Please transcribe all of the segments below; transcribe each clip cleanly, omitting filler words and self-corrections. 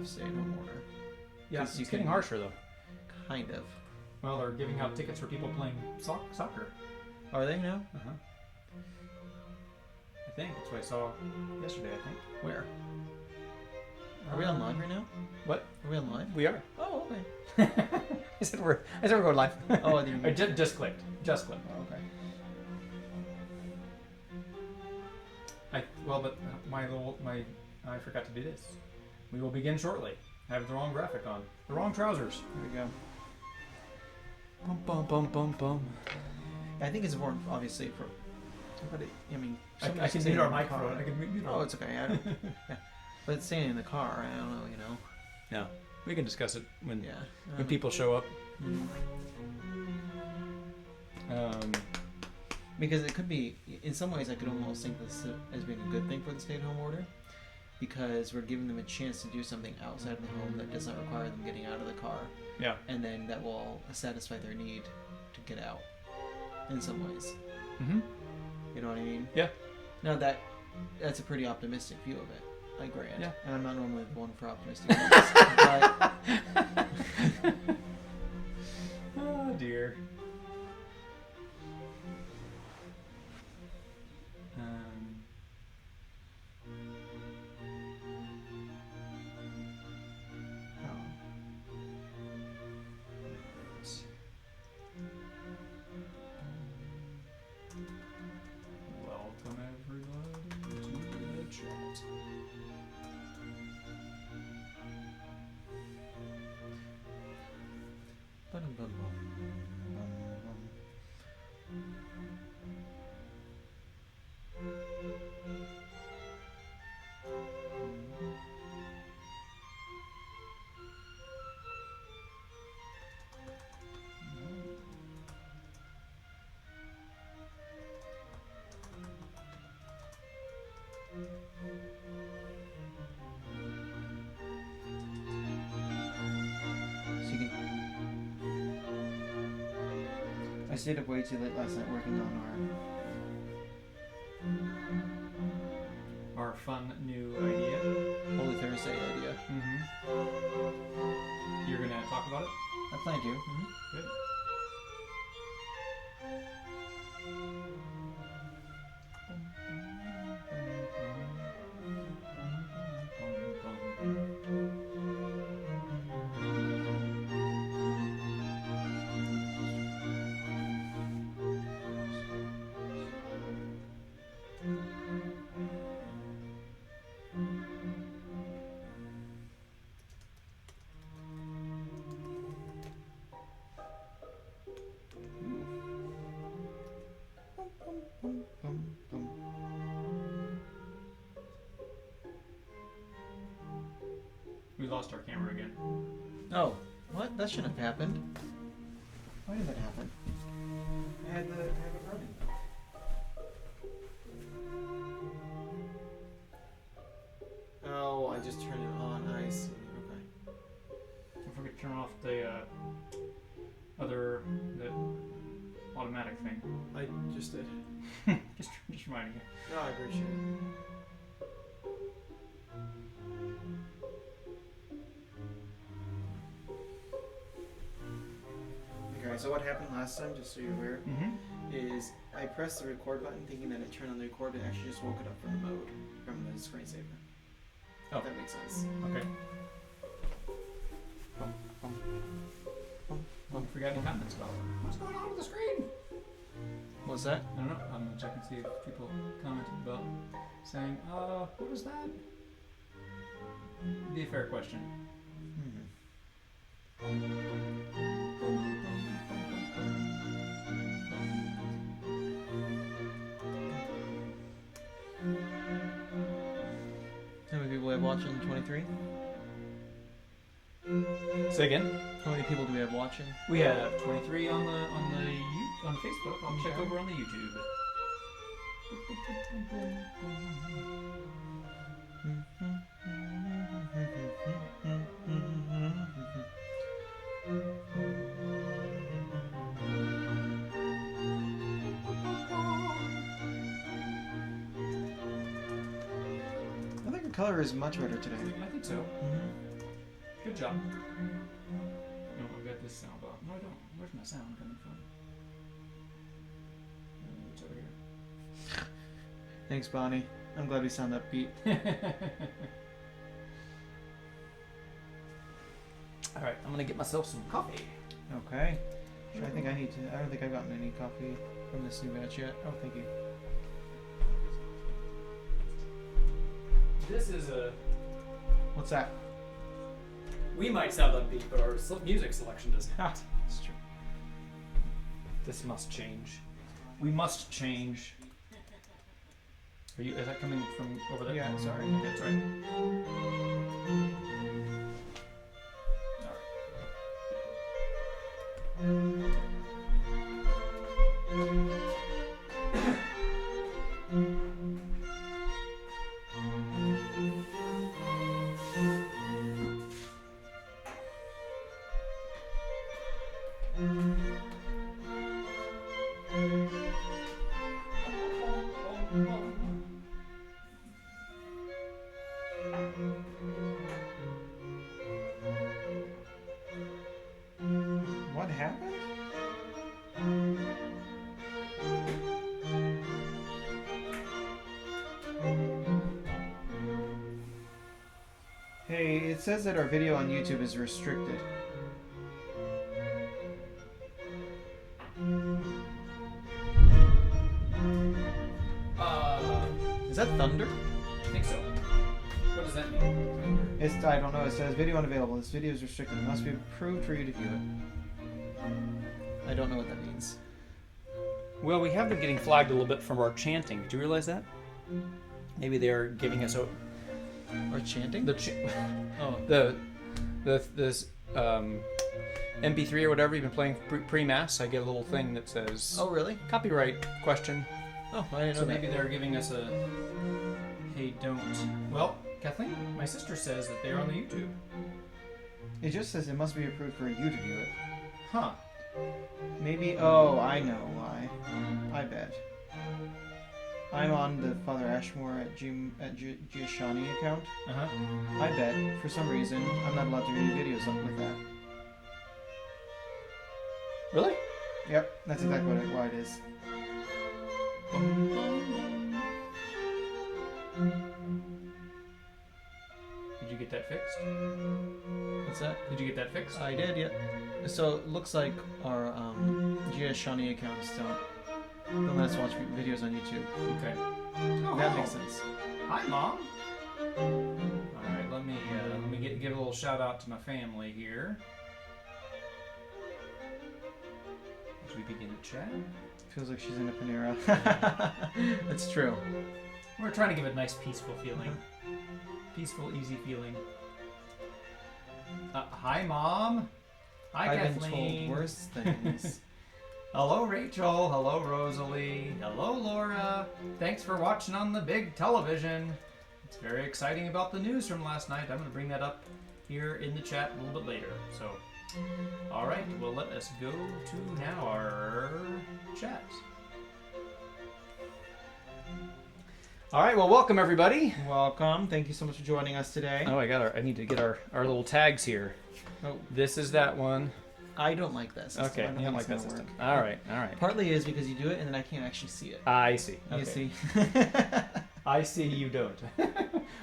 off stay-at-home order. Yeah, it's getting harsher though. Kind of. Well, they're giving out tickets for people playing soccer. Are they now? Uh-huh. I think. That's what I saw yesterday, I think. Where? Are we on live right now? What? Are we on live? We are. Oh, okay. I said we're going live. Oh, I didn't. I just clicked. Just clicked. Oh, okay. I forgot to do this. We will begin shortly. I have the wrong graphic on. The wrong trousers. Here we go. Bum bum bum bum bum. I think it's important, obviously, for. But I mean, I can mute our microphone. I can mute our. Oh, it's okay. I don't, yeah. But it's staying in the car. I don't know. You know. No, we can discuss it when Yeah. when people show up. Because it could be, in some ways, I could almost think this as being a good thing for the stay-at-home order, because we're giving them a chance to do something outside of the home that does not require them getting out of the car. Yeah. And then that will satisfy their need to get out, in some ways. Mm-hmm. You know what I mean? Yeah. Now that's a pretty optimistic view of it. I grant. Yeah. And I'm not normally the one for optimistic views, but... Oh dear. Welcome everybody to the chat. I stayed up way too late last night working on Our fun new idea. our Holy Thursday idea. Mm-hmm. You're gonna talk about it? I plan to. Good. We lost our camera again. Oh, what? That shouldn't have happened. Why did that happen? I had it running. Oh, I just turned it on. I see. Okay. Don't forget to turn off the the automatic thing. I just did. just reminding you. No, I appreciate it. Okay, so what happened last time, just so you're aware, is I pressed the record button thinking that it turned on the record, but it actually just woke it up from the mode, from the screensaver. Oh. If that makes sense. Okay. Don't forget any comments about what's going on with the screen. What's that? I don't know. I'm gonna check and see if people commented about saying, what is that? Be a fair question. How many people we have watching 23? Say again. How many people do we have watching? We have 23 on Facebook. I'll check over on the YouTube. I think the color is much better today. I think so. job. No, I've got this sound off. No, I don't. Where's my sound coming from? It's over here. Thanks, Bonnie. I'm glad we sound upbeat. All right, I'm gonna get myself some coffee. Okay. I think I need to. I don't think I've gotten any coffee from this new batch yet. Oh, thank you. This is a. What's that? We might sound upbeat, but our music selection does not. It's true. This must change. We must change. Are you? Is that coming from over there? Yeah, sorry. That's right. What happened? Hey, it says that our video on YouTube is restricted. Is that thunder? I think so. What does that mean? I don't know. It says video unavailable. This video is restricted. It must be approved for you to view it. I don't know what that means. Well, we have been getting flagged a little bit from our chanting. Did you realize that? Maybe they're giving us Or chanting? oh this MP3 or whatever you've been playing pre-mass. I get a little thing that says Oh, really? copyright question. Oh, I didn't know So that. maybe they're giving us a hey, don't. Well, Kathleen, my sister says that they're on the YouTube. It just says it must be approved for you to view it. Huh. Maybe. Oh, I know why. I bet. I'm on the Father Ashmore at Shawnee account. Uh-huh. I bet, for some reason, I'm not allowed to view videos up with that. Really? Yep, that's exactly why it is. Did you get that fixed? What's that? Did you get that fixed? I did, yeah. So it looks like our Shawnee accounts don't let us watch videos on YouTube. Okay. That makes sense. Hi, Mom. All right, let me give a little shout out to my family here as we begin to chat. Feels like she's in a Panera. That's true. We're trying to give it a nice, peaceful feeling. Peaceful, easy feeling. Hi, Mom. Hi, I've Kathleen. been told worse things. Hello, Rachel. Hello, Rosalie. Hello, Laura. Thanks for watching on the big television. It's very exciting about the news from last night. I'm going to bring that up here in the chat a little bit later. So, all right. Well, let us go to now our chat. All right. Well, welcome everybody. Welcome. Thank you so much for joining us today. Oh, I need to get our little tags here. Oh, This is that one. I don't like that system. Okay, I don't you don't think like it's that gonna system. work. All right, all right. Partly is because you do it and then I can't actually see it. I see. You Okay. see? I see you don't.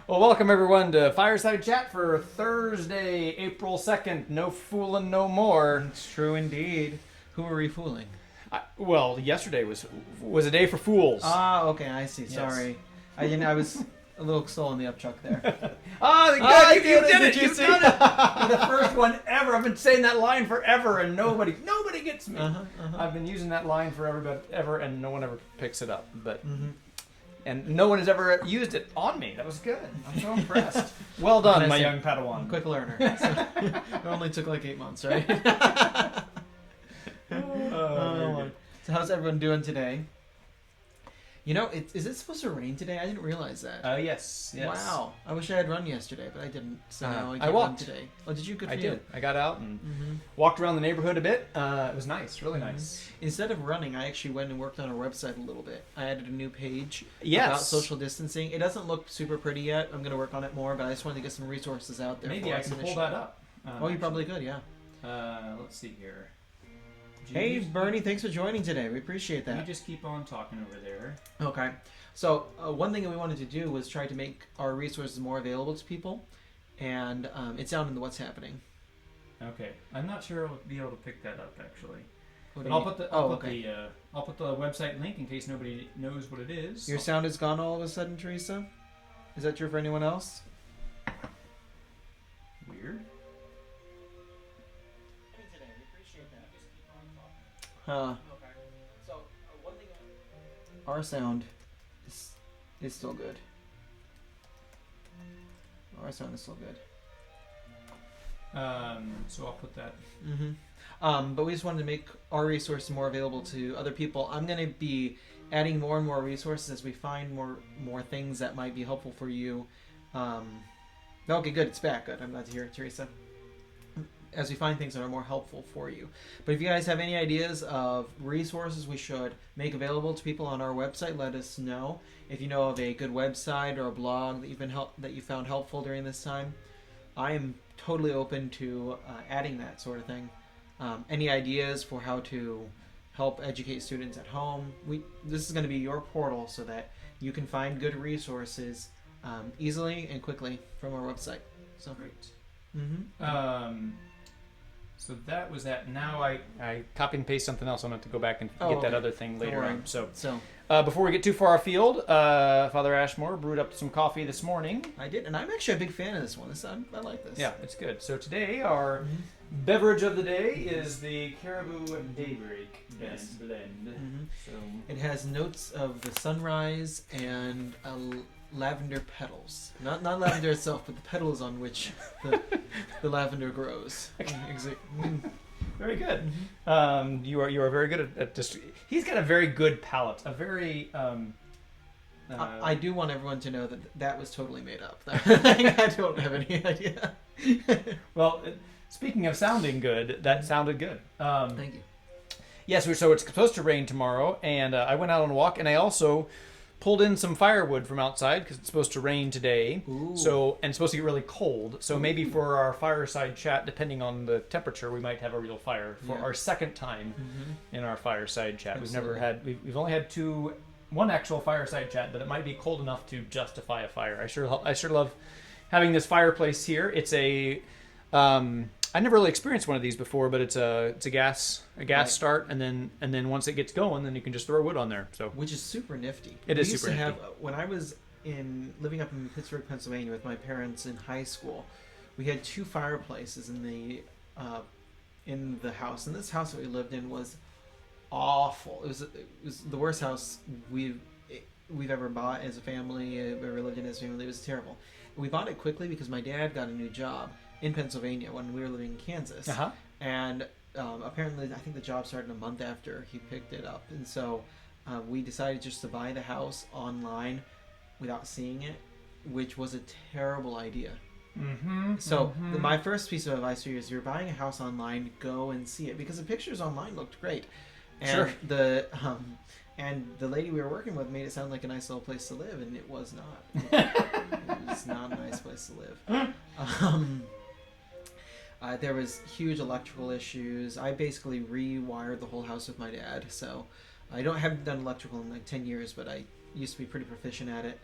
Well, welcome everyone to Fireside Chat for Thursday, April 2nd. No fooling no more. It's true indeed. Who are we fooling? Well, yesterday was a day for fools. Ah, okay, I see. Yes. Sorry. I was a little slow on the upchuck there. You did it! Did you You've see? done it! You're the first one ever. I've been saying that line forever, and nobody gets me. I've been using that line forever, and no one ever picks it up. But and no one has ever used it on me. That was good. I'm so impressed. Well done, my young Padawan. Quick learner. So, it only took like 8 months, right? Oh, so how's everyone doing today? You know, is it supposed to rain today? I didn't realize that. Yes. Wow. I wish I had run yesterday, but I didn't. So now I I can't run walked. today. Oh, did you? Good for I you. did. I got out and walked around the neighborhood a bit. It was nice, really nice. Instead of running, I actually went and worked on our website a little bit. I added a new page about Yes. social distancing. It doesn't look super pretty yet. I'm going to work on it more, but I just wanted to get some resources out there. Maybe for I us can pull initially. that up. You probably could, yeah. Let's see here. Hey, Bernie, thanks for joining today. We appreciate that. You just keep on talking over there. Okay. So one thing that we wanted to do was try to make our resources more available to people, and it's down in the What's Happening. Okay. I'm not sure I'll be able to pick that up, actually. What But do I'll you put need? the I'll put the website link in case nobody knows what it is. Your sound is gone all of a sudden, Teresa? Is that true for anyone else? Weird. Huh. Okay. So one thing. Our sound is still good. Our sound is still good. So I'll put that. But we just wanted to make our resources more available to other people. I'm going to be adding more and more resources as we find more things that might be helpful for you. Okay, good. It's back. Good. I'm glad to hear it, Teresa. As we find things that are more helpful for you. But if you guys have any ideas of resources we should make available to people on our website, let us know. If you know of a good website or a blog that you found helpful during this time, I am totally open to adding that sort of thing. Any ideas for how to help educate students at home? This is going to be your portal so that you can find good resources easily and quickly from our website. So great. So that was that. Now I copy and paste something else. I'm going to have to go back and get that other thing later on. So before we get too far afield, Father Ashmore brewed up some coffee this morning. I did, and I'm actually a big fan of this one. I like this. Yeah, it's good. So today our beverage of the day is the Caribou Daybreak blend. So it has notes of the sunrise and lavender petals. Not lavender itself, but the petals on which the lavender grows. Very good. You are very good at just. He's got a very good palate. A very. I do want everyone to know that was totally made up. I don't have any idea. Well, speaking of sounding good, that sounded good. Thank you. Yes, so it's supposed to rain tomorrow, and I went out on a walk, and I also pulled in some firewood from outside because it's supposed to rain today. Ooh. And it's supposed to get really cold. So maybe for our fireside chat, depending on the temperature, we might have a real fire for our second time in our fireside chat. Absolutely. We've only had one actual fireside chat, but it might be cold enough to justify a fire. I sure love having this fireplace here. It's a I never really experienced one of these before, but it's a gas start, and then once it gets going, then you can just throw wood on there. So which is super nifty. It is super nifty. When I was living up in Pittsburgh, Pennsylvania, with my parents in high school, we had two fireplaces in the house, and this house that we lived in was awful. It was the worst house we've ever bought as a family, ever lived in as a family. It was terrible. We bought it quickly because my dad got a new job in Pennsylvania when we were living in Kansas. And apparently I think the job started a month after he picked it up, and so we decided just to buy the house online without seeing it, which was a terrible idea. My first piece of advice for you is, you're buying a house online, go and see it, because the pictures online looked great, and the lady we were working with made it sound like a nice little place to live, and it was not. It was not a nice place to live. There was huge electrical issues. I basically rewired the whole house with my dad, so I haven't done electrical in like 10 years, but I used to be pretty proficient at it.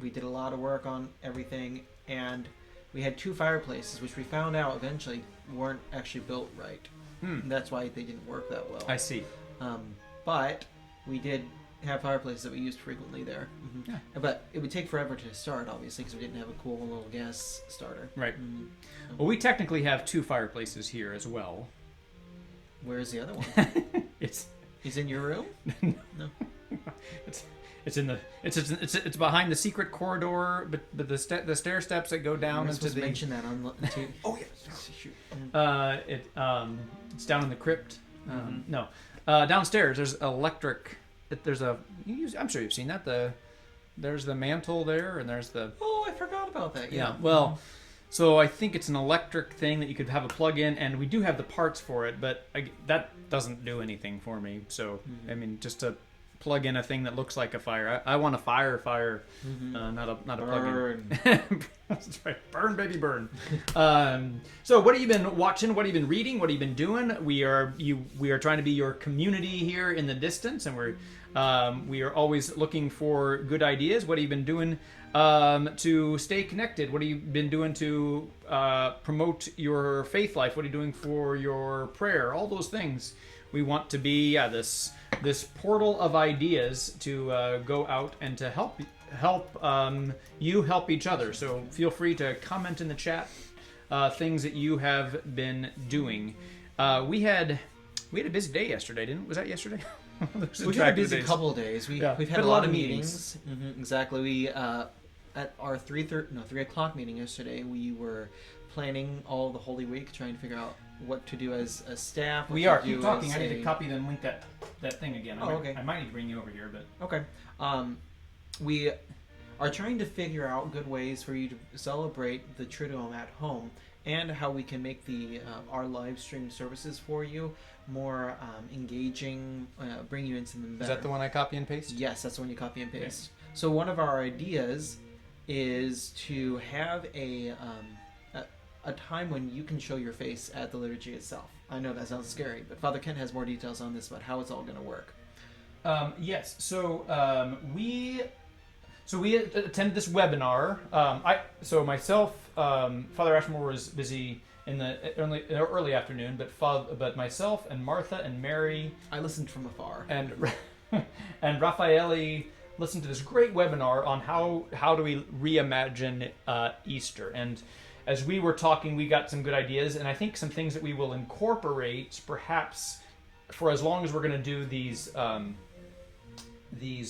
We did a lot of work on everything, and we had two fireplaces, which we found out eventually weren't actually built right. That's why they didn't work that well. I see. But we did have fireplaces that we used frequently there. Yeah. But it would take forever to start, obviously, because we didn't have a cool little gas starter. Right. Well, we technically have two fireplaces here as well. Where's the other one? It's in your room? No. It's behind the secret corridor, but the stair steps that go down into the. Mention that on. Oh yeah. It's down in the crypt. No. Downstairs there's electric. I'm sure you've seen that. There's the mantle there, and there's the. Oh, I forgot about that. Yeah. Well, so I think it's an electric thing that you could have a plug in, and we do have the parts for it, but that doesn't do anything for me. So I mean, just to plug in a thing that looks like a fire. I want a fire, not a Burn. plug-in. That's right. Burn, baby, burn. So what have you been watching? What have you been reading? What have you been doing? We are trying to be your community here in the distance, and we are always looking for good ideas. What have you been doing to stay connected? What have you been doing to promote your faith life? What are you doing for your prayer? All those things. We want to be this portal of ideas to go out and to help you help each other. So feel free to comment in the chat things that you have been doing. We had a busy day yesterday, didn't? Was that yesterday? We've had a busy couple of days. We've had a lot of meetings. Exactly. We at our 3 o'clock meeting yesterday, we were planning all the Holy Week, trying to figure out what to do as a staff. Keep talking. I need to copy and link that thing again. Okay. I might need to bring you over here, but okay. We are trying to figure out good ways for you to celebrate the Triduum at home, and how we can make our live stream services for you more engaging, bring you into them better. Is that the one I copy and paste? Yes, that's the one you copy and paste. Okay. So one of our ideas is to have a time when you can show your face at the liturgy itself. I know that sounds scary, but Father Ken has more details on this about how it's all going to work. Yes. So we attended this webinar. Myself, Father Ashmore was busy in the early afternoon, but myself and Martha and Mary, I listened from afar, and Raffaele listened to this great webinar on how do we reimagine Easter. And as we were talking, we got some good ideas, and I think some things that we will incorporate, perhaps for as long as we're going to do these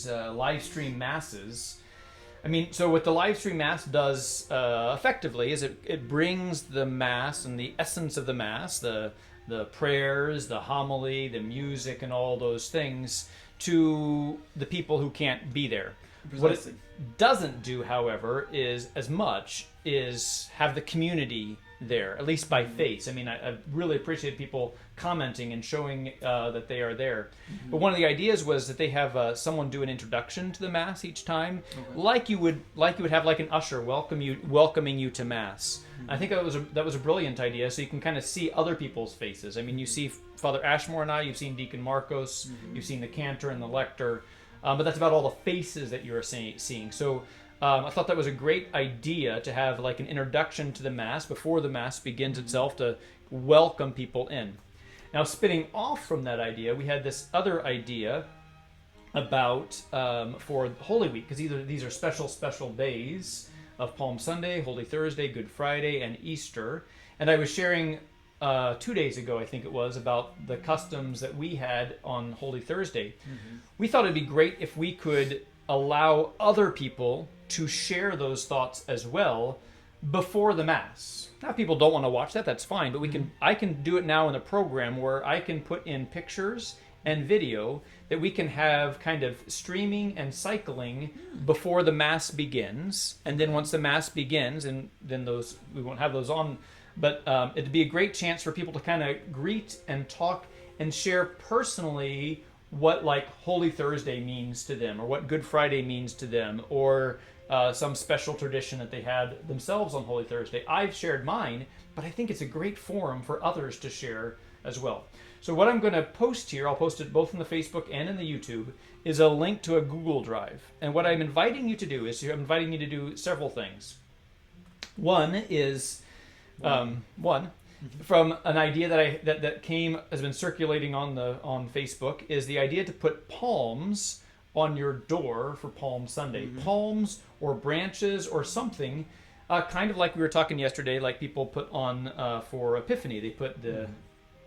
live stream masses. I mean, so what the live stream mass does effectively is it brings the mass and the essence of the mass, the prayers, the homily, the music, and all those things to the people who can't be there. Precisely. What it doesn't do, however, is have the community there, at least by face. I mean, I really appreciate people commenting and showing that they are there. Mm-hmm. But one of the ideas was that they have someone do an introduction to the Mass each time, like you would have like an usher welcoming you to Mass. Mm-hmm. I think that was a brilliant idea. So you can kind of see other people's faces. I mean, you see Father Ashmore and I. You've seen Deacon Marcos. Mm-hmm. You've seen the cantor and the lector. But that's about all the faces that you're seeing. So I thought that was a great idea to have like an introduction to the Mass before the Mass begins itself, to welcome people in. Now, spinning off from that idea, we had this other idea about for Holy Week, because these are special days of Palm Sunday, Holy Thursday, Good Friday, and Easter. And I was sharing 2 days ago, I think it was, about the customs that we had on Holy Thursday. Mm-hmm. We thought it'd be great if we could allow other people to share those thoughts as well before the Mass. Now, if people don't want to watch that, that's fine, but I can do it now in the program where I can put in pictures and video that we can have kind of streaming and cycling before the Mass begins. And then once the Mass begins, and then we won't have those on, but it'd be a great chance for people to kind of greet and talk and share personally what like Holy Thursday means to them, or what Good Friday means to them, or some special tradition that they had themselves on Holy Thursday. I've shared mine, but I think it's a great forum for others to share as well. So what I'm going to post here, I'll post it both in the Facebook and in the YouTube, is a link to a Google Drive. And what I'm inviting you to do is, I'm inviting you to do several things. One is, from an idea that has been circulating on Facebook, is the idea to put palms on your door for Palm Sunday. Mm-hmm. Palms or branches or something, kind of like we were talking yesterday, like people put on for Epiphany. They put the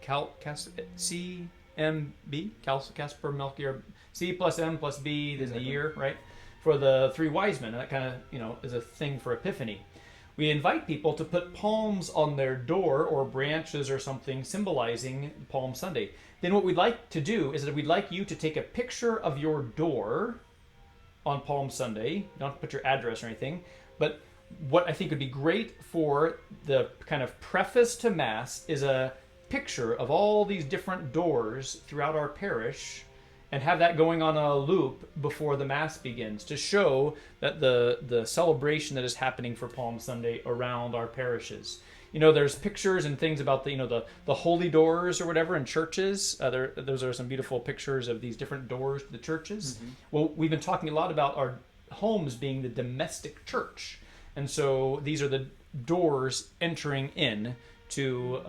CMB, Casper Melchior, C plus M plus B, then the year, right? For the three wise men. And that kind of, is a thing for Epiphany. We invite people to put palms on their door or branches or something symbolizing Palm Sunday. Then what we'd like to do is that we'd like you to take a picture of your door on Palm Sunday. You don't have to put your address or anything. But what I think would be great for the kind of preface to Mass is a picture of all these different doors throughout our parish, and have that going on a loop before the Mass begins to show that the celebration that is happening for Palm Sunday around our parishes. There's pictures and things about the holy doors or whatever in churches. Those are some beautiful pictures of these different doors to the churches. Mm-hmm. Well, we've been talking a lot about our homes being the domestic church. And so these are the doors entering in to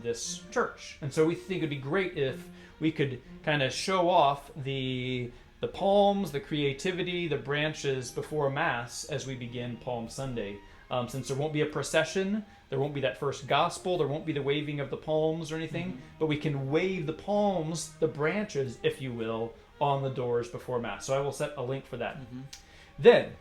this church. And so we think it'd be great if we could kind of show off the palms, the creativity, the branches before Mass as we begin Palm Sunday. Since there won't be a procession, there won't be that first gospel, there won't be the waving of the palms or anything, mm-hmm. but we can wave the palms, the branches, if you will, on the doors before Mass. So I will set a link for that. Mm-hmm. Then,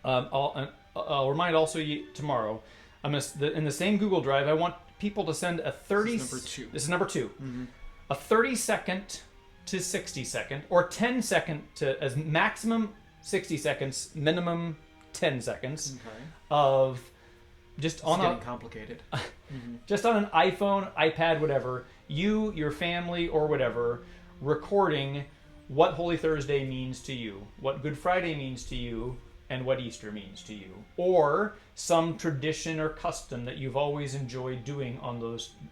I'll remind also you tomorrow, in the same Google Drive, I want people to send a 30... This is number 2. Mm-hmm. A 30-second to 60-second, or 10-second to as maximum 60 seconds, minimum 10 seconds of just on getting complicated. Mm-hmm. Just on an iPhone, iPad, whatever, you, your family, or whatever, recording what Holy Thursday means to you, what Good Friday means to you, and what Easter means to you, or some tradition or custom that you've always enjoyed doing on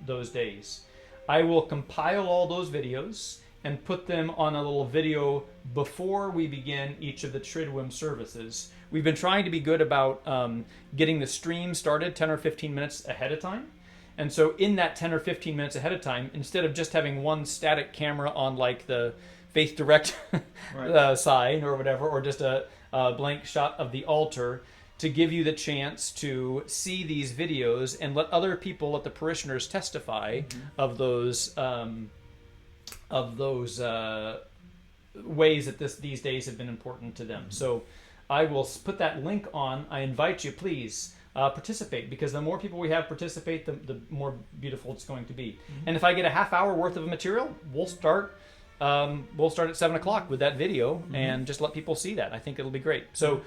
those days. I will compile all those videos and put them on a little video before we begin each of the Triduum services. We've been trying to be good about getting the stream started 10 or 15 minutes ahead of time. And so in that 10 or 15 minutes ahead of time, instead of just having one static camera on like the Faith Direct right. Sign or whatever, or just a blank shot of the altar, to give you the chance to see these videos and let other people, let the parishioners testify mm-hmm. of those ways that these days have been important to them. Mm-hmm. So I will put that link on. I invite you, please participate, because the more people we have participate, the more beautiful it's going to be. Mm-hmm. And if I get a half hour worth of material, we'll start at 7:00 with that video mm-hmm. and just let people see that. I think it'll be great. So.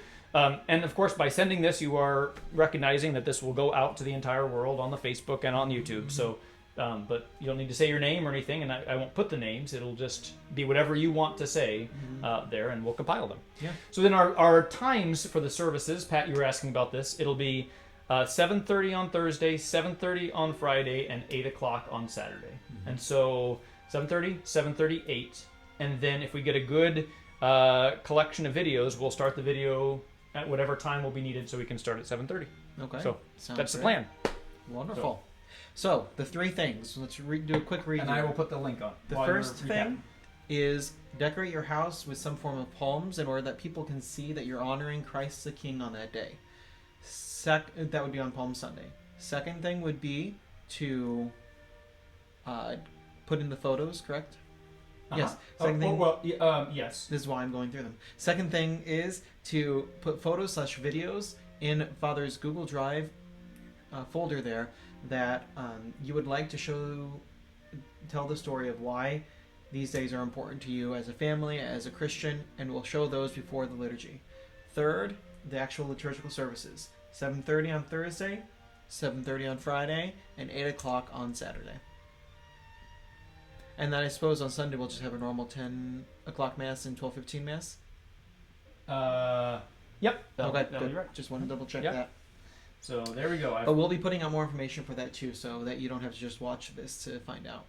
And of course, by sending this, you are recognizing that this will go out to the entire world on the Facebook and on YouTube. So, but you don't need to say your name or anything, and I won't put the names. It'll just be whatever you want to say there, and we'll compile them. Yeah. So then our times for the services, Pat, you were asking about this. It'll be 7:30 on Thursday, 7:30 on Friday, and 8 o'clock on Saturday. Mm-hmm. And so 7:30, 7:30, 8. And then if we get a good collection of videos, we'll start the video at whatever time will be needed, so we can start at 7:30. Okay. So that's the plan. Wonderful. So the 3 things. Let's do a quick review. And I will put the link on. The first thing is decorate your house with some form of palms in order that people can see that you're honoring Christ the King on that day. That would be on Palm Sunday. Second thing would be to put in the photos, correct? Uh-huh. Yes. Second thing, yes. This is why I'm going through them. Second thing is to put photos/videos in Father's Google Drive folder there that you would like to tell the story of why these days are important to you as a family, as a Christian, and we'll show those before the liturgy. Third, the actual liturgical services. 7:30 on Thursday, 7:30 on Friday, and 8 o'clock on Saturday. And then I suppose on Sunday we'll just have a normal 10 o'clock Mass and 12:15 Mass? Yep. That'll be right. Just want to double check that. So there we go. But we'll be putting out more information for that too, so that you don't have to just watch this to find out.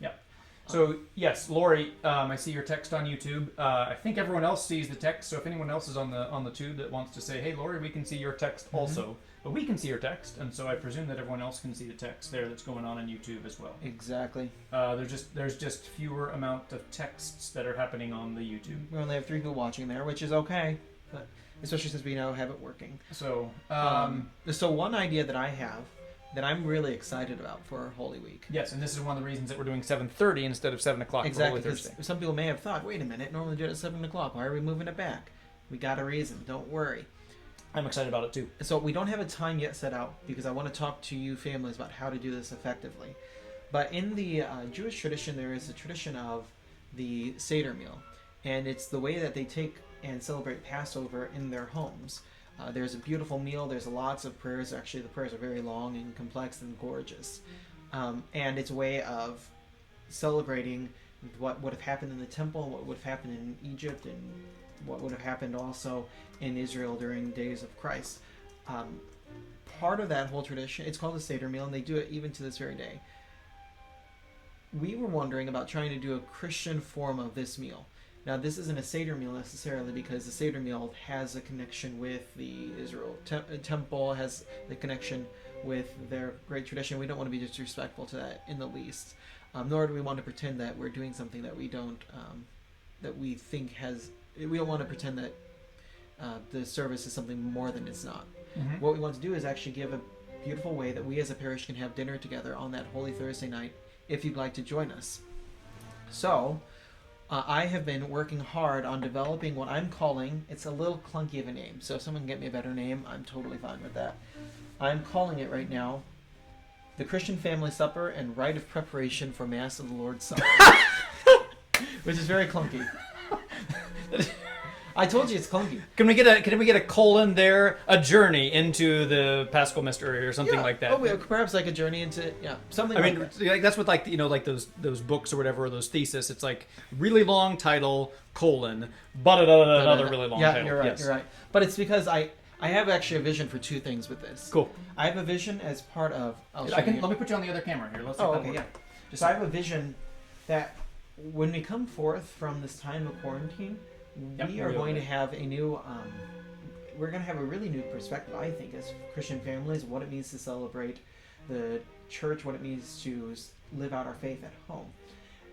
Yep. So yes, Lori, I see your text on YouTube. I think everyone else sees the text. So if anyone else is on the tube that wants to say, "Hey, Lori, we can see your text also," but we can see your text, and so I presume that everyone else can see the text there that's going on YouTube as well. Exactly. There's just fewer amount of texts that are happening on the YouTube. We only have 3 people watching there, which is okay, but especially since we now have it working. So, so one idea that I have that I'm really excited about for Holy Week. Yes, and this is one of the reasons that we're doing 7:30 instead of 7 o'clock for Holy Thursday. Some people may have thought, wait a minute, normally do it at 7 o'clock. Why are we moving it back? We got a reason. Don't worry. I'm excited about it too. So we don't have a time yet set out because I want to talk to you families about how to do this effectively. But in the Jewish tradition, there is a tradition of the Seder meal. And it's the way that they take and celebrate Passover in their homes. There's a beautiful meal. There's lots of prayers. Actually, the prayers are very long and complex and gorgeous. And it's a way of celebrating what would have happened in the temple, what would have happened in Egypt, and what would have happened also in Israel during the days of Christ. Part of that whole tradition, it's called a Seder meal, and they do it even to this very day. We were wondering about trying to do a Christian form of this meal. Now, this isn't a Seder meal necessarily, because the Seder meal has a connection with the Israel temple, has the connection with their great tradition. We don't want to be disrespectful to that in the least, nor do we want to pretend that we're doing something that we don't, that we think has. We don't want to pretend that the service is something more than it's not. Mm-hmm. What we want to do is actually give a beautiful way that we as a parish can have dinner together on that Holy Thursday night, if you'd like to join us. So, I have been working hard on developing what I'm calling, it's a little clunky of a name, so if someone can get me a better name, I'm totally fine with that. I'm calling it right now, the Christian Family Supper and Rite of Preparation for Mass of the Lord's Supper. Which is very clunky. I told you it's clunky. Can we get a colon there? A journey into the Paschal Mystery or something like that. Oh, perhaps like a journey into something. I mean, that's what like those books or whatever, or those thesis. It's like really long title colon, but another really long title. You're right. Yes. You're right. But it's because I have actually a vision for two things with this. Cool. I have a vision as part of. Let me put you on the other camera here. Let's see if that works. So I have a vision that when we come forth from this time of quarantine, we are going to have a new, we're going to have a really new perspective, I think, as Christian families, what it means to celebrate the church, what it means to live out our faith at home.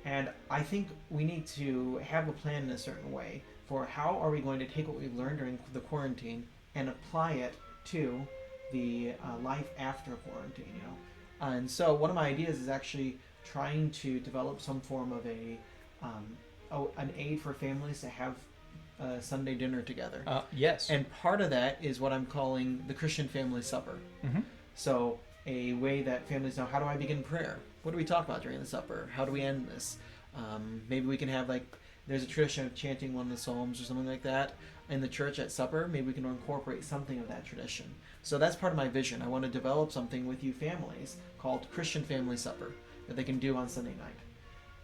And I think we need to have a plan in a certain way for how are we going to take what we've learned during the quarantine and apply it to the life after quarantine, you know. And so one of my ideas is actually trying to develop some form of an aid for families to have a Sunday dinner together. Yes. And part of that is what I'm calling the Christian Family Supper. Mm-hmm. So a way that families know, how do I begin prayer? What do we talk about during the supper? How do we end this? Maybe we can have there's a tradition of chanting one of the Psalms or something like that in the church at supper. Maybe we can incorporate something of that tradition. So that's part of my vision. I want to develop something with you families called Christian Family Supper that they can do on Sunday night.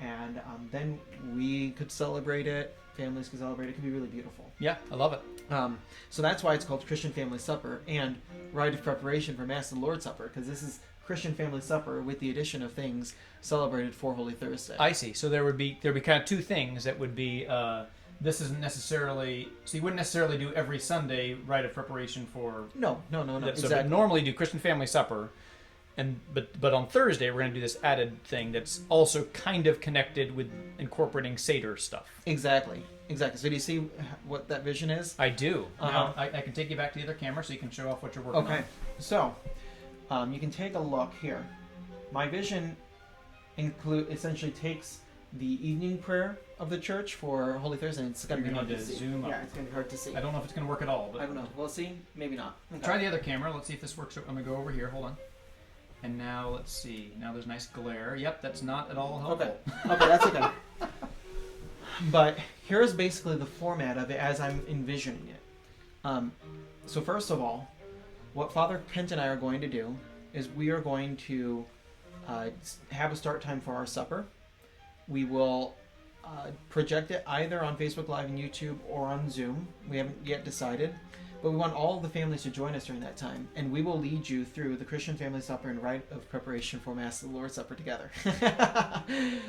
And then we could celebrate it. Families could celebrate it. It could be really beautiful. Yeah, I love it. So that's why it's called Christian Family Supper and Rite of Preparation for Mass of the Lord's Supper, because this is Christian Family Supper with the addition of things celebrated for Holy Thursday. I see. So there'd be kind of two things that would be. This isn't necessarily. So you wouldn't necessarily do every Sunday Rite of Preparation for. No. So Exactly. normally do Christian Family Supper. But on Thursday we're going to do this added thing that's also kind of connected with incorporating Seder stuff. Exactly. So do you see what that vision is? I do. Uh-huh. Now I can take you back to the other camera so you can show off what you're working on. Okay. So you can take a look here. My vision essentially takes the evening prayer of the church for Holy Thursday. It's going to be hard to see. Zoom up. Yeah, it's going to be hard to see. I don't know if it's going to work at all. But I don't know. We'll see. Maybe not. Okay. Try the other camera. Let's see if this works. I'm going to go over here. Hold on. And now let's see. Now there's nice glare. Yep, that's not at all helpful. Okay, that's okay. But here's basically the format of it as I'm envisioning it. So first of all, what Father Kent and I are going to do is we are going to have a start time for our supper. We will project it either on Facebook Live and YouTube or on Zoom. We haven't yet decided. But we want all of the families to join us during that time. And we will lead you through the Christian Family Supper and Rite of Preparation for Mass of the Lord's Supper together.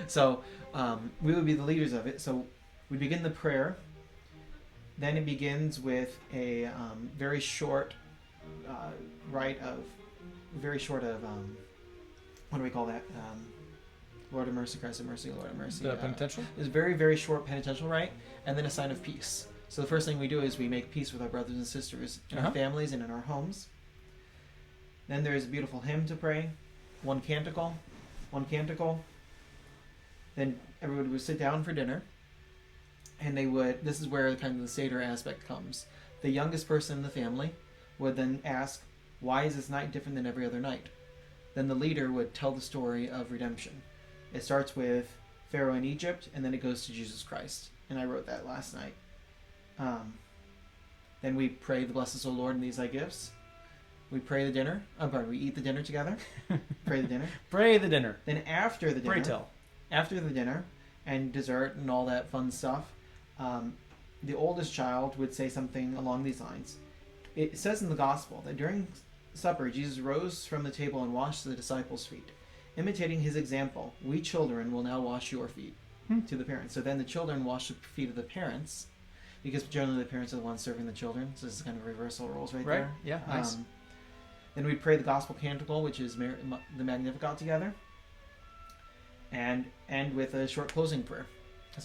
So we will be the leaders of it. So we begin the prayer. Then it begins with a very short what do we call that? Lord of mercy, Christ of mercy, Lord of mercy. The penitential? It's a very, very short penitential rite, and then a sign of peace. So the first thing we do is we make peace with our brothers and sisters in our families and in our homes. Then there is a beautiful hymn to pray, one canticle. Then everybody would sit down for dinner, and this is where kind of the Seder aspect comes. The youngest person in the family would then ask, why is this night different than every other night? Then the leader would tell the story of redemption. It starts with Pharaoh in Egypt, and then it goes to Jesus Christ. And I wrote that last night. Then we pray the bless us, O Lord, in these thy gifts. We pray the dinner. We eat the dinner together. Pray the dinner. Pray the dinner. Then after the dinner. Pray tell. After the dinner, and dessert and all that fun stuff. The oldest child would say something along these lines. It says in the gospel that during supper, Jesus rose from the table and washed the disciples' feet. Imitating his example, we children will now wash your feet to the parents. So then the children wash the feet of the parents, because generally the parents are the ones serving the children. So this is kind of reversal roles right there. Yeah, nice. Then we'd pray the gospel canticle, which is the Magnificat together, and end with a short closing prayer.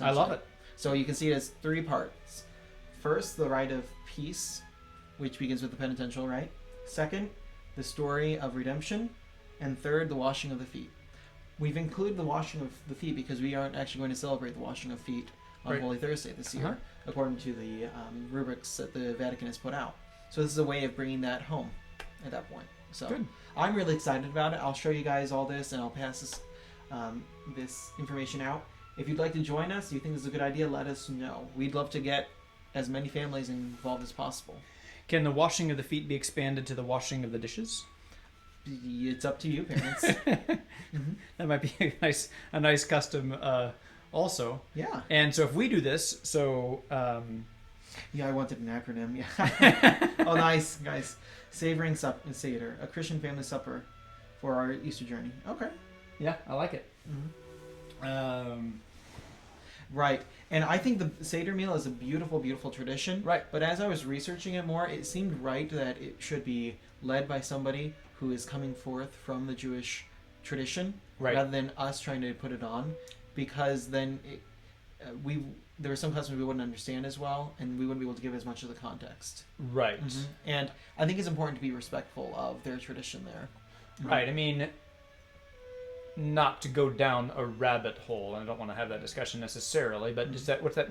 I love it. So you can see it as 3 parts. First, the rite of peace, which begins with the penitential rite. Second, the story of redemption. And third, the washing of the feet. We've included the washing of the feet because we aren't actually going to celebrate the washing of feet on Holy Thursday this year, according to the rubrics that the Vatican has put out. So this is a way of bringing that home at that point. So good. I'm really excited about it. I'll show you guys all this, and I'll pass this information out. If you'd like to join us, you think this is a good idea, let us know. We'd love to get as many families involved as possible. Can the washing of the feet be expanded to the washing of the dishes? It's up to you, parents. That might be a nice custom also. Yeah. And so if we do this, so... Yeah, I wanted an acronym. Yeah. Oh, nice, guys. Savoring Seder, a Christian family supper for our Easter journey. Okay. Yeah, I like it. Right. And I think the Seder meal is a beautiful, beautiful tradition. Right. But as I was researching it more, it seemed right that it should be led by somebody who is coming forth from the Jewish tradition, rather than us trying to put it on, because then there were some customs we wouldn't understand as well, and we wouldn't be able to give as much of the context. Right. And I think it's important to be respectful of their tradition there. Right. I mean, not to go down a rabbit hole, and I don't want to have that discussion necessarily, but is that what's that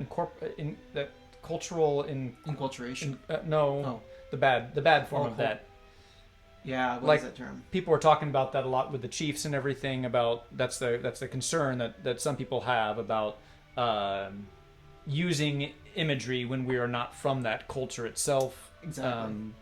that cultural inculturation? The bad form of that. Yeah, what is that term? People were talking about that a lot with the chiefs and everything. About that's the concern that some people have about using imagery when we are not from that culture itself. Exactly.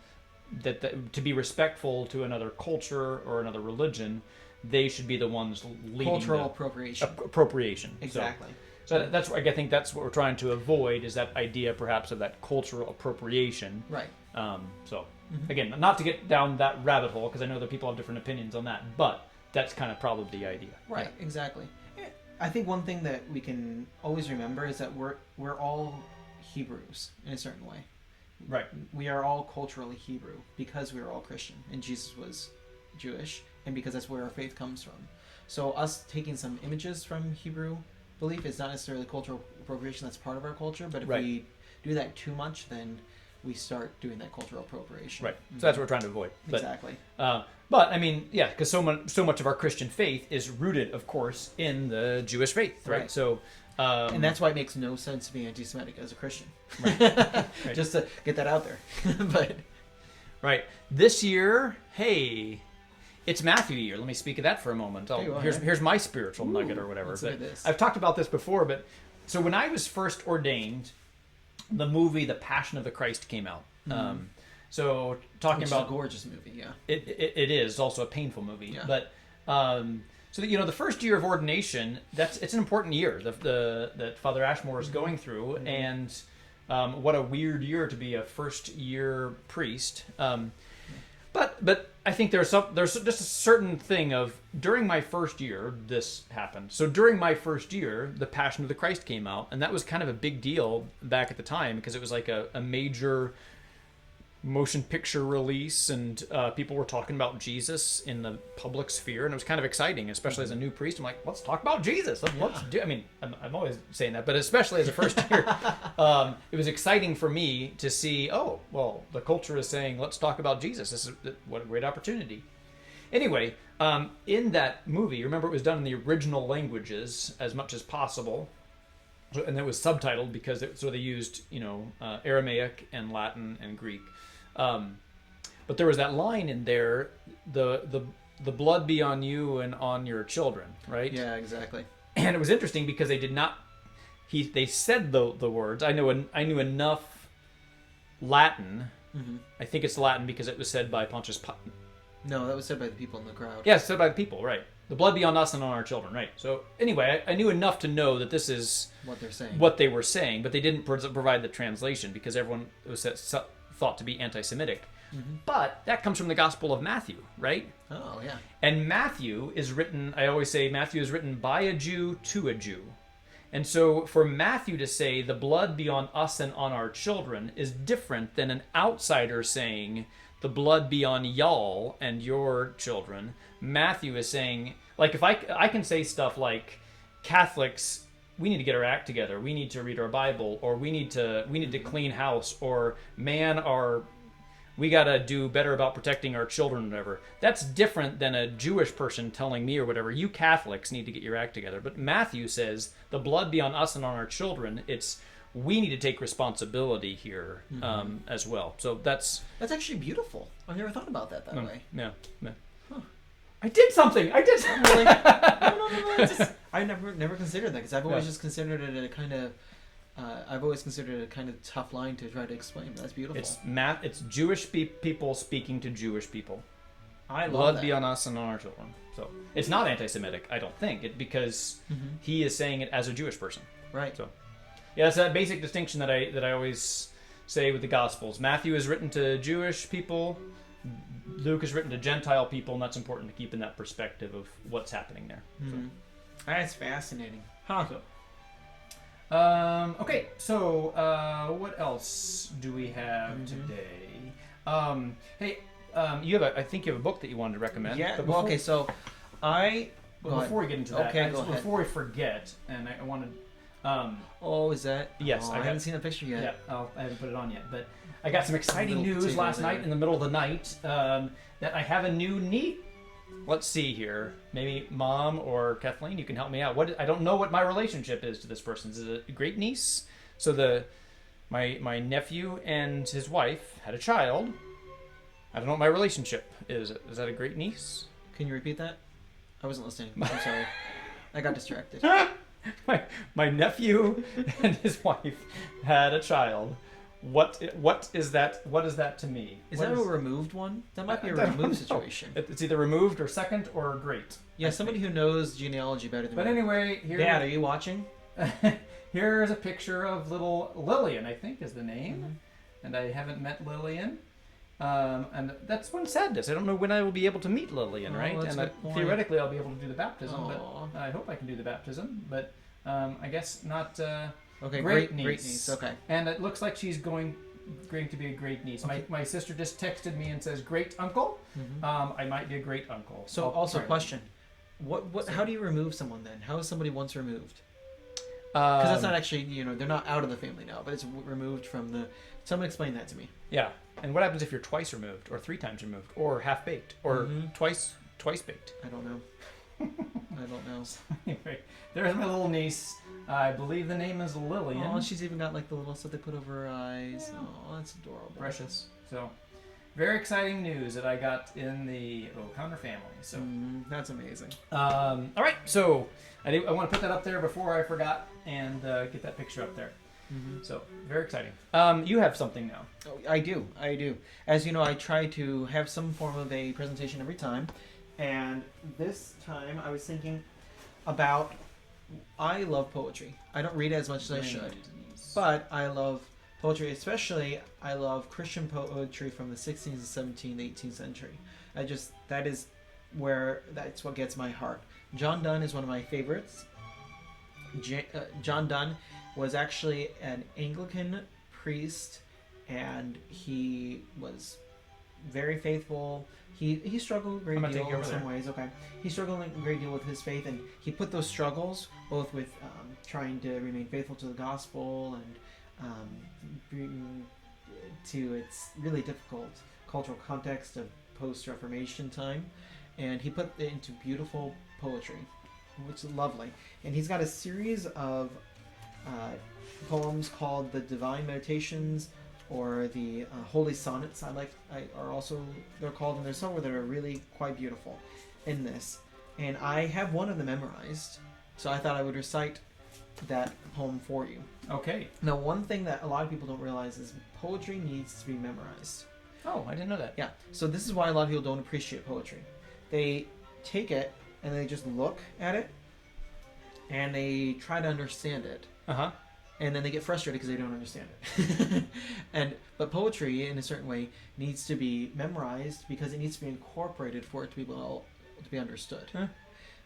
That to be respectful to another culture or another religion, they should be the ones leading cultural appropriation. Appropriation. Exactly. So that's I think that's what we're trying to avoid, is that idea perhaps of that cultural appropriation. Right. Again, not to get down that rabbit hole, because I know that people have different opinions on that, but that's kind of probably the idea. Right. Yeah. Exactly. I think one thing that we can always remember is that we're all Hebrews in a certain way. Right. We are all culturally Hebrew because we are all Christian, and Jesus was Jewish, and because that's where our faith comes from. So us taking some images from Hebrew belief is not necessarily cultural appropriation. That's part of our culture, but if we do that too much, then we start doing that cultural appropriation. Right. So that's what we're trying to avoid. Exactly. But I mean, yeah, because so much of our Christian faith is rooted, of course, in the Jewish faith, right? So, and that's why it makes no sense to be anti-Semitic as a Christian. Right. Right. Just to get that out there. But right, this year, hey, it's Matthew year. Let me speak of that for a moment. Here's my spiritual nugget or whatever. But I've talked about this before, but so when I was first ordained, the movie The Passion of the Christ came out. So talking about a gorgeous movie, yeah. It is also a painful movie, yeah. But so the first year of ordination, it's an important year that Father Ashmore is going through, and what a weird year to be a first year priest. But I think there's just a certain thing of during my first year this happened. So during my first year, The Passion of the Christ came out, and that was kind of a big deal back at the time because it was like a major motion picture release, and people were talking about Jesus in the public sphere, and it was kind of exciting, especially as a new priest. I'm like, let's talk about Jesus. Let's do. I mean, I'm always saying that, but especially as a first year, it was exciting for me to see. Oh, well, the culture is saying, let's talk about Jesus. This is what a great opportunity. Anyway, in that movie, remember it was done in the original languages as much as possible. And it was subtitled because they used Aramaic and Latin and Greek, but there was that line in there, the blood be on you and on your children, right? Yeah, exactly. And it was interesting because they did not. They said the words. I knew enough Latin. Mm-hmm. I think it's Latin because it was said by Pontius Pilate. No, that was said by the people in the crowd. Yeah, said by the people, right? the blood be on us and on our children, right? So anyway, I knew enough to know that this is What they're saying. what they were saying, but they didn't provide the translation because everyone was thought to be anti-Semitic. Mm-hmm. But that comes from the Gospel of Matthew, right? Oh, yeah. And Matthew is written, I always say Matthew is written by a Jew to a Jew. And so for Matthew to say, the blood be on us and on our children, is different than an outsider saying, the blood be on y'all and your children. Matthew is saying, like, if I can say stuff like, Catholics, we need to get our act together. We need to read our Bible, or we need to clean house, or we got to do better about protecting our children, or whatever. That's different than a Jewish person telling me or whatever, you Catholics need to get your act together. But Matthew says, the blood be on us and on our children. It's, we need to take responsibility here as well. So that's actually beautiful. I've never thought about that way. Yeah. Huh. I did something. Really? No. I never considered that, because I've always just considered it a kind of... I've always considered it a kind of tough line to try to explain. That's beautiful. It's Jewish people speaking to Jewish people. I love blood that. be on us and on our children. So it's not anti-Semitic, I don't think, because he is saying it as a Jewish person. Right. So yeah, it's that basic distinction that I always say with the Gospels. Matthew is written to Jewish people. Luke is written to Gentile people, and that's important to keep in that perspective of what's happening there. Mm-hmm. That's fascinating. Huh. Okay, so what else do we have today? Hey, I think you have a book that you wanted to recommend. Yeah. But Okay. So, before we get into that, go ahead. before we forget, and I wanted. Is that? Yes, I haven't seen a picture yet. Yeah, I haven't put it on yet, but I got some exciting news last night in the middle of the night that I have a new niece. Let's see here. Maybe Mom or Kathleen, you can help me out. I don't know what my relationship is to this person. Is it a great niece? So my nephew and his wife had a child. I don't know what my relationship is. Is that a great niece? Can you repeat that? I wasn't listening. I'm sorry. I got distracted. my nephew and his wife had a child. What is that? What is that to me? Is that a removed one? That might be a removed situation. It's either removed or second or great. Yeah, somebody who knows genealogy better than me. But anyway, here. Dad, are you watching? Here's a picture of little Lillian, I think is the name, and I haven't met Lillian. And that's one sadness. I don't know when I will be able to meet Lillian, right? And theoretically, I'll be able to do the baptism. But I hope I can do the baptism. But I guess not. Okay, great niece. Okay. And it looks like she's going to be a great niece. Okay. My sister just texted me and says, "Great uncle." I might be a great uncle. So also question, what? How do you remove someone then? How is somebody once removed? Because that's not actually, they're not out of the family now, but it's removed from the. Someone explain that to me. Yeah. And what happens if you're twice removed, or 3 times removed, or half baked, or twice baked? I don't know. I don't know. Anyway, there's my little niece. I believe the name is Lillian. Oh, she's even got like the little stuff they put over her eyes. Yeah. Oh, that's adorable. Precious. So, very exciting news that I got in the O'Connor family. So that's amazing. All right, so I want to put that up there before I forgot and get that picture up there. So, very exciting. You have something now. Oh, I do. As you know, I try to have some form of a presentation every time. And this time I was thinking about, I love poetry. I don't read as much as I should. But I love poetry, especially I love Christian poetry from the 16th, 17th, 18th century. That's what gets my heart. John Donne is one of my favorites. John Donne was actually an Anglican priest, and he was very faithful. He struggled a great deal in some ways. Okay, he struggled a great deal with his faith, and he put those struggles both with trying to remain faithful to the gospel and to its really difficult cultural context of post-Reformation time, and he put it into beautiful poetry, which is lovely. And he's got a series of poems called the Divine Meditations, or the Holy Sonnets, they're called, and there's some that are really quite beautiful in this. And I have one of them memorized, so I thought I would recite that poem for you. Okay. Now, one thing that a lot of people don't realize is poetry needs to be memorized. Oh, I didn't know that. Yeah, so this is why a lot of people don't appreciate poetry. They take it and they just look at it, and they try to understand it. And then they get frustrated because they don't understand it. But poetry, in a certain way, needs to be memorized because it needs to be incorporated for it to be understood.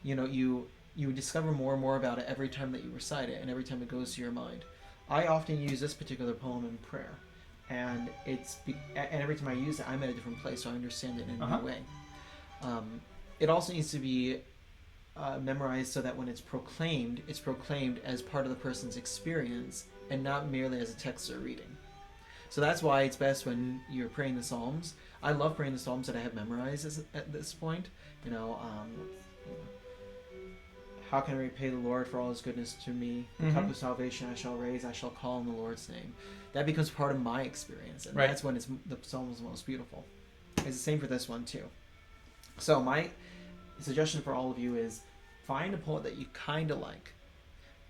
You know, you discover more and more about it every time that you recite it, and every time it goes to your mind. I often use this particular poem in prayer, and and every time I use it, I'm at a different place, so I understand it in a new way. It also needs to be memorized so that when it's proclaimed as part of the person's experience and not merely as a text or reading. So that's why it's best when you're praying the Psalms. I love praying the Psalms that I have memorized at this point. You know, how can I repay the Lord for all his goodness to me? The cup of salvation I shall raise, I shall call on the Lord's name. That becomes part of my experience, and that's when the Psalm is most beautiful. It's the same for this one too. So my suggestion for all of you is find a poet that you kind of like,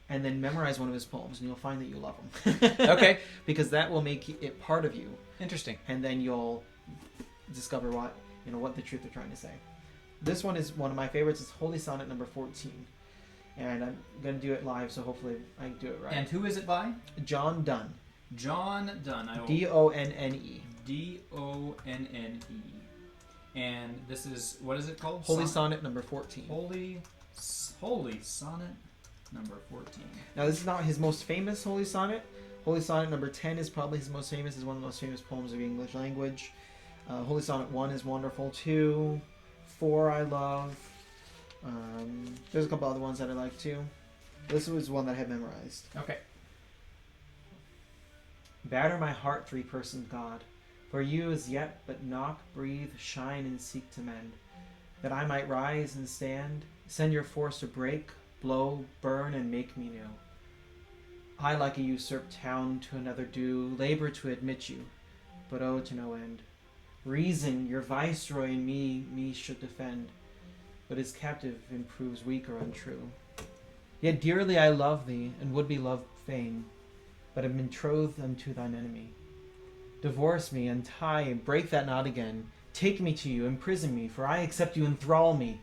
and then memorize one of his poems, and you'll find that you love him. Okay. Because that will make it part of you. Interesting. And then you'll discover what the truth they're trying to say. This one is one of my favorites. It's Holy Sonnet number 14. And I'm going to do it live, so hopefully I do it right. And who is it by? John Donne. John Donne. Donne. Donne. And this is, what is it called? Holy Sonnet number 14. Holy Sonnet number 14. Now, this is not his most famous Holy Sonnet. Holy Sonnet number 10 is probably his most famous. It's one of the most famous poems of the English language. Holy Sonnet 1 is wonderful. 2, 4 I love. There's a couple other ones that I like too. This was one that I had memorized. Okay. Batter my heart, three-personed God. For you as yet but knock, breathe, shine, and seek to mend. That I might rise and stand, send your force to break, blow, burn, and make me new. I like a usurped town to another do, labor to admit you, but oh to no end. Reason, your viceroy in me should defend, but his captive proves weak or untrue. Yet dearly I love thee, and would be loved fain, but am betrothed unto thine enemy. Divorce me, untie, and break that knot again. Take me to you, imprison me, for I accept you, enthrall me.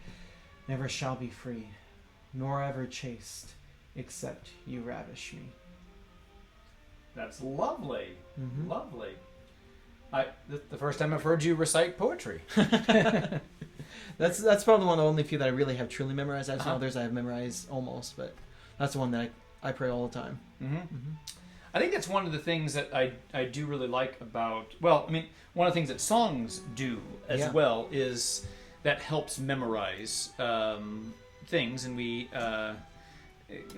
Never shall be free, nor ever chaste, except you ravish me. That's lovely. Mm-hmm. Lovely. The first time I've heard you recite poetry. That's probably one of the only few that I really have truly memorized. I have some others I have memorized almost, but that's the one that I pray all the time. Mm-hmm. Mm-hmm. I think that's one of the things that I do really like about, well, I mean, one of the things that songs do as well is that helps memorize things. And we,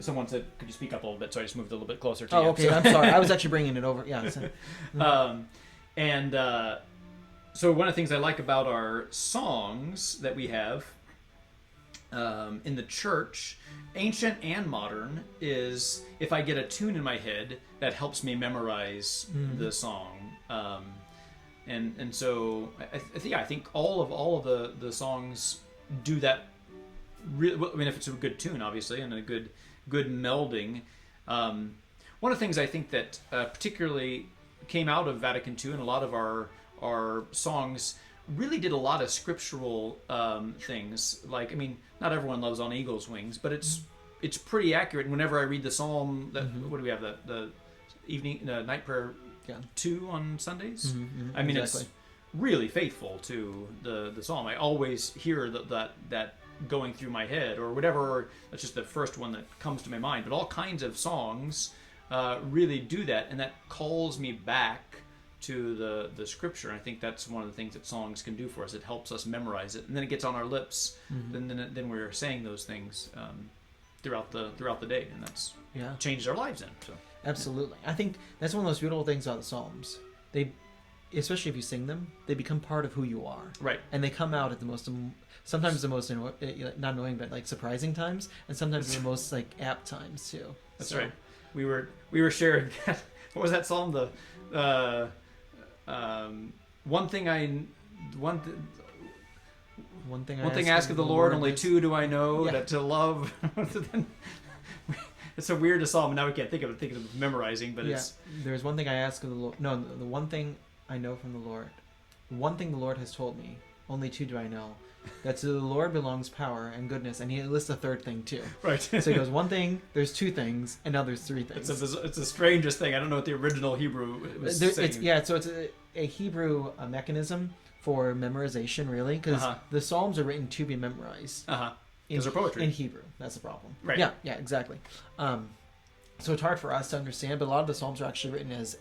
someone said, could you speak up a little bit? So I just moved a little bit closer to you. Oh, okay. I'm sorry. I was actually bringing it over. Yeah. So. So one of the things I like about our songs that we have in the church, ancient and modern, is if I get a tune in my head, that helps me memorize the song. And so I think all of the songs do that. Really, I mean, if it's a good tune, obviously, and a good melding. One of the things I think that particularly came out of Vatican II, and a lot of our songs really did a lot of scriptural things. Like, I mean, not everyone loves On Eagle's Wings, but it's pretty accurate. And whenever I read the psalm, what do we have, the evening night prayer 2 on Sundays? I mean, it's really faithful to the psalm. I always hear that going through my head or whatever. That's just the first one that comes to my mind. But all kinds of songs really do that, and that calls me back to the scripture. And I think that's one of the things that songs can do for us. It helps us memorize it, and then it gets on our lips. Then we're saying those things throughout the day, and that's changed our lives in. So absolutely, I think that's one of those beautiful things about the Psalms. They, especially if you sing them, they become part of who you are. Right. And they come out at the most, sometimes the most not annoying, but like surprising times, and sometimes the most like apt times too. That's right. We were sharing that. What was that psalm? One thing I ask of the Lord, only two do I know, that to love. It's so weird to psalm. Now we can't think of memorizing, but it's. There's one thing I ask of the Lord. No, the one thing I know from the Lord. One thing the Lord has told me. Only two do I know: that to the Lord belongs power and goodness, and he lists a third thing too. Right. So he goes, one thing, there's two things, and now there's three things. It's the strangest thing. I don't know what the original Hebrew was saying. So it's a Hebrew mechanism for memorization, really, because the Psalms are written to be memorized. Because they're poetry. In Hebrew. That's the problem. Right. Yeah, exactly. So it's hard for us to understand, but a lot of the Psalms are actually written as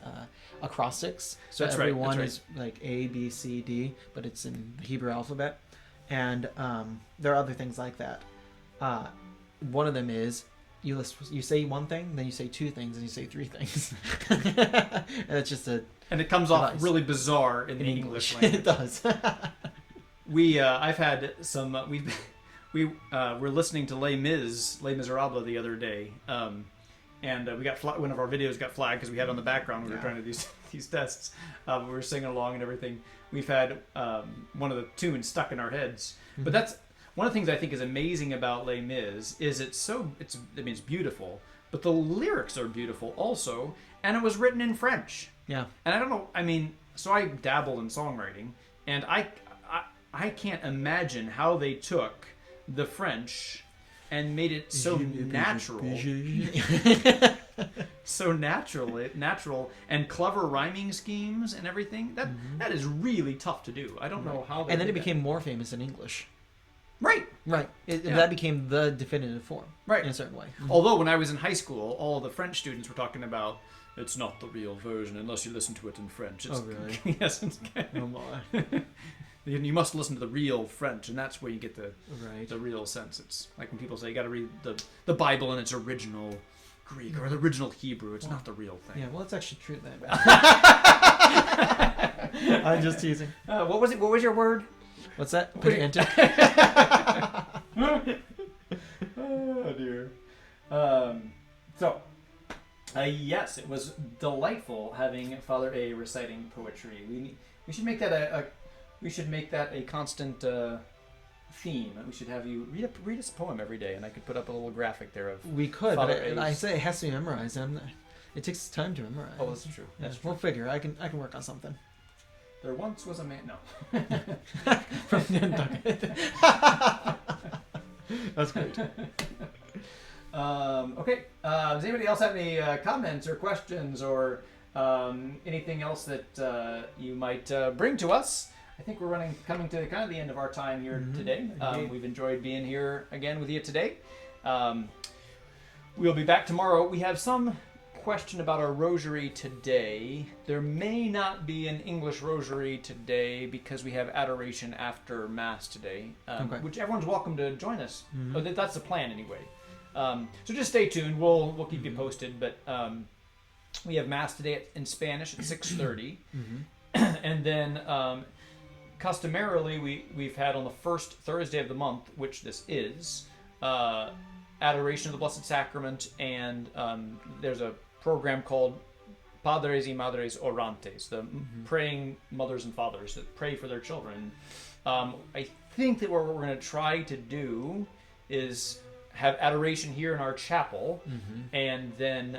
acrostics. So that's every right. one is like A, B, C, D, but it's in the Hebrew alphabet. And there are other things like that. One of them is you say one thing, then you say two things, and you say three things. And it's just a and it comes off really bizarre in the English language. It does. I've had some. We're listening to Les Miserables the other day, and we got one of our videos got flagged because we had it on the background when we were trying to do these tests. We were singing along and everything. We've had one of the tunes stuck in our heads, but that's one of the things I think is amazing about Les Mis is it's beautiful, but the lyrics are beautiful also, and it was written in French. Yeah, and I don't know. I mean, so I dabble in songwriting, and I can't imagine how they took the French and made it so natural. So natural and clever rhyming schemes and everything. That is really tough to do. I don't know how they and then did it became more famous in English. Right. That became the definitive form. Right. In a certain way. Although when I was in high school, all the French students were talking about it's not the real version unless you listen to it in French. Oh, really? Yes. Oh, my. You must listen to the real French, and that's where you get the Right. the real sense. It's like when people say you got to read the Bible in its original Greek or the original Hebrew. It's not the real thing. Yeah, well, it's actually true then. I'm just teasing. What was it? What was your word? What's that? Pedantic. Oh dear. Yes, it was delightful having Father A reciting poetry. We should make that a constant theme. We should have you read us a poem every day, and I could put up a little graphic there of. We could, Father but I say it has to be memorized. It takes time to memorize. Oh, that's true. That's true. We'll figure. I can work on something. There once was a man. No. From Nantucket. That's great. Okay. Does anybody else have any comments or questions or anything else that you might bring to us? I think we're coming to kind of the end of our time here today. We've enjoyed being here again with you today. We'll be back tomorrow. We have some question about our rosary today. There may not be an English rosary today because we have adoration after Mass today, which everyone's welcome to join us. Oh, that's the plan anyway. So just stay tuned. We'll keep you posted. But we have Mass today in Spanish at 6:30, and then customarily we've had on the first Thursday of the month, which this is, adoration of the Blessed Sacrament, and there's a program called Padres y Madres Orantes, the praying mothers and fathers that pray for their children. I think that what we're going to try to do is have adoration here in our chapel, and then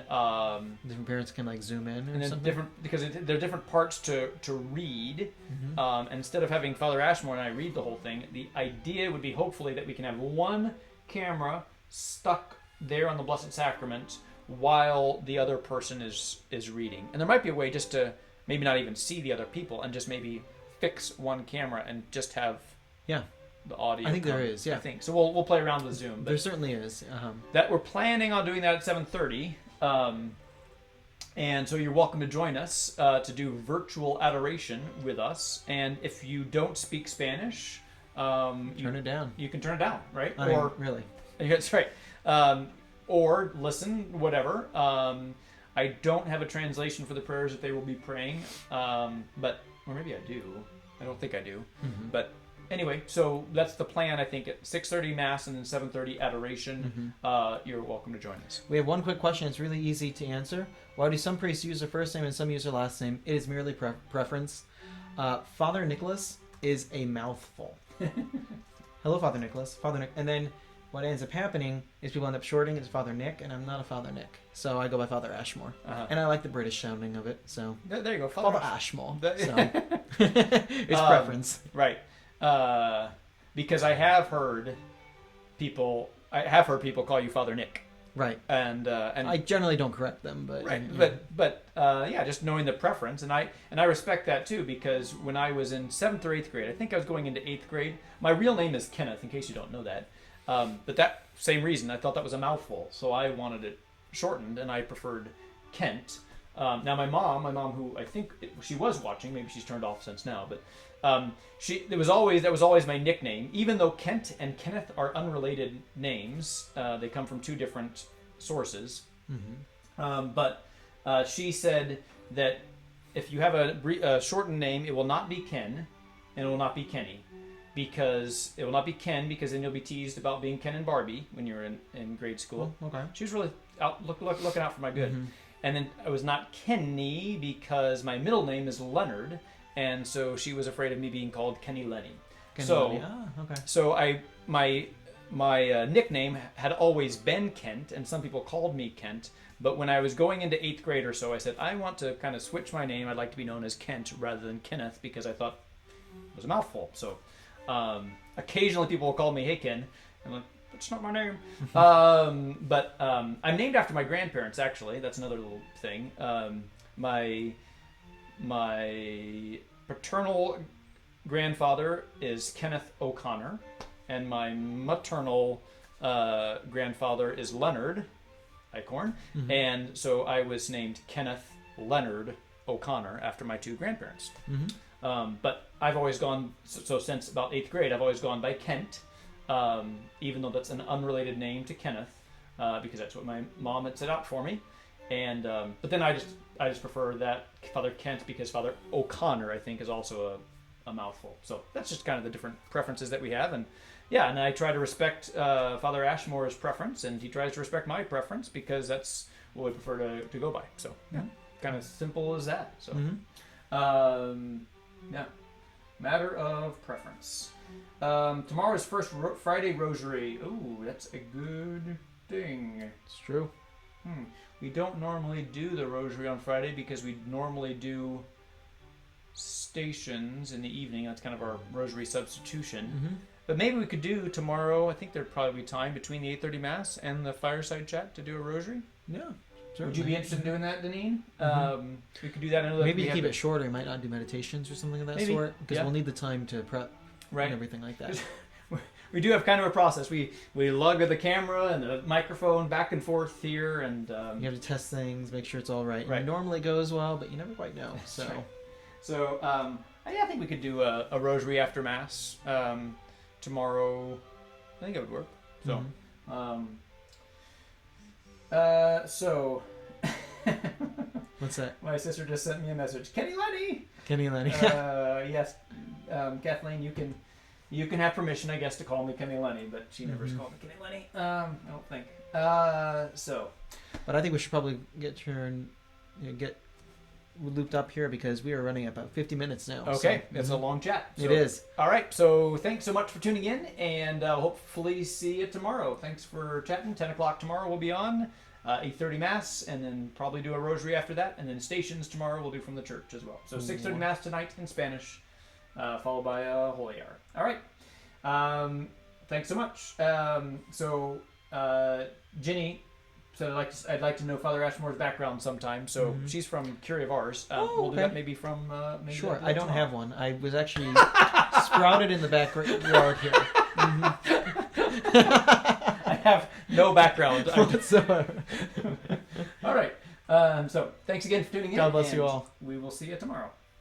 different parents can like zoom in, and then something? because there are different parts to read. And instead of having Father Ashmore and I read the whole thing, the idea would be hopefully that we can have one camera stuck there on the Blessed Sacrament while the other person is reading. And there might be a way just to maybe not even see the other people and just maybe fix one camera and just have the audio. I think there is. Yeah, I think so. We'll play around with Zoom. But there certainly is. That we're planning on doing that at 7:30. And so you're welcome to join us to do virtual adoration with us. And if you don't speak Spanish, turn it down. You can turn it down, right? Or really, that's right. Or listen, whatever. I don't have a translation for the prayers that they will be praying, or maybe I do. I don't think I do. But anyway, so that's the plan. I think at 6:30 Mass and then 7:30 adoration. You're welcome to join us. We have one quick question. It's really easy to answer. Why do some priests use their first name and some use their last name? It is merely preference. Father Nicholas is a mouthful. Hello, Father Nicholas. Father Nick. And then what ends up happening is people end up shorting it to Father Nick, and I'm not a Father Nick. So I go by Father Ashmore. And I like the British sounding of it. So there you go. Father Ashmore. So. It's preference. Right. because I have heard people call you Father Nick. Right. And I generally don't correct them, but right. yeah. But yeah, just knowing the preference, and I respect that too, because when I was in 7th or 8th grade, I think I was going into 8th grade. My real name is Kenneth, in case you don't know that. But that same reason, I thought that was a mouthful, so I wanted it shortened, and I preferred Kent. Now my mom, who I think she was watching, maybe she's turned off since now, but that was always my nickname. Even though Kent and Kenneth are unrelated names, they come from 2 different sources. Mm-hmm. But she said that if you have a shortened name, it will not be Ken, and it will not be Kenny, because it will not be Ken, because then you'll be teased about being Ken and Barbie when you're in grade school. Oh, okay. She was really looking out for my good. Mm-hmm. And then I was not Kenny because my middle name is Leonard, and so she was afraid of me being called Kenny Lenny. Okay. So my nickname had always been Kent, and some people called me Kent. But when I was going into 8th grade or so, I said, I want to kind of switch my name. I'd like to be known as Kent rather than Kenneth, because I thought it was a mouthful. So occasionally people will call me, hey Ken. I'm like, that's not my name. But I'm named after my grandparents, actually. That's another little thing. My paternal grandfather is Kenneth O'Connor, and my maternal grandfather is Leonard Eichhorn. Mm-hmm. And so I was named Kenneth Leonard O'Connor after my 2 grandparents. Mm-hmm. But I've always gone, so since about 8th grade, I've always gone by Kent. Even though that's an unrelated name to Kenneth, because that's what my mom had set out for me, and but then I just prefer that Father Kent, because Father O'Connor I think is also a mouthful. So that's just kind of the different preferences that we have, and yeah, and I try to respect Father Ashmore's preference, and he tries to respect my preference, because that's what we prefer to go by. So yeah, kind of simple as that. So yeah, matter of preference. Tomorrow's first Friday rosary. Ooh, that's a good thing. It's true. We don't normally do the rosary on Friday because we normally do stations in the evening. That's kind of our rosary substitution. Mm-hmm. But maybe we could do tomorrow. I think there'd probably be time between the 8:30 Mass and the fireside chat to do a rosary. Yeah. Certainly. Would you be interested in doing that, Deneen? Mm-hmm. We could do that. Maybe to keep it shorter, we might not do meditations or something of that sort, because we'll need the time to prep. Right. And everything like that. We do have kind of a process. We lug the camera and the microphone back and forth here, and you have to test things, make sure it's all right. Right. And normally it goes well, but you never quite know. That's So, right. So yeah, I think we could do a rosary after Mass tomorrow. I think it would work. So, so. What's that? My sister just sent me a message. Kenny Lenny. Kenny Lenny. Yes, Kathleen, you can have permission, I guess, to call me Kenny Lenny, but she never's called me Kenny Lenny. I don't think. So. But I think we should probably get looped up here, because we are running about 50 minutes now. Okay, so. It's a long chat. So, it is. All right, so thanks so much for tuning in, and hopefully see you tomorrow. Thanks for chatting. 10 o'clock tomorrow we'll be on. 8:30 Mass, and then probably do a rosary after that, and then stations tomorrow we'll do from the church as well. So 6:30 Mass tonight in Spanish, followed by a Holy Hour. All right. Thanks so much. Ginny said I'd like to know Father Ashmore's background sometime. So she's from Curie of Ars. We'll do that maybe from. Maybe sure. I don't have one. I was actually sprouted in the backyard here. I have no background whatsoever. All right. So thanks again for tuning in. God bless you all. We will see you tomorrow.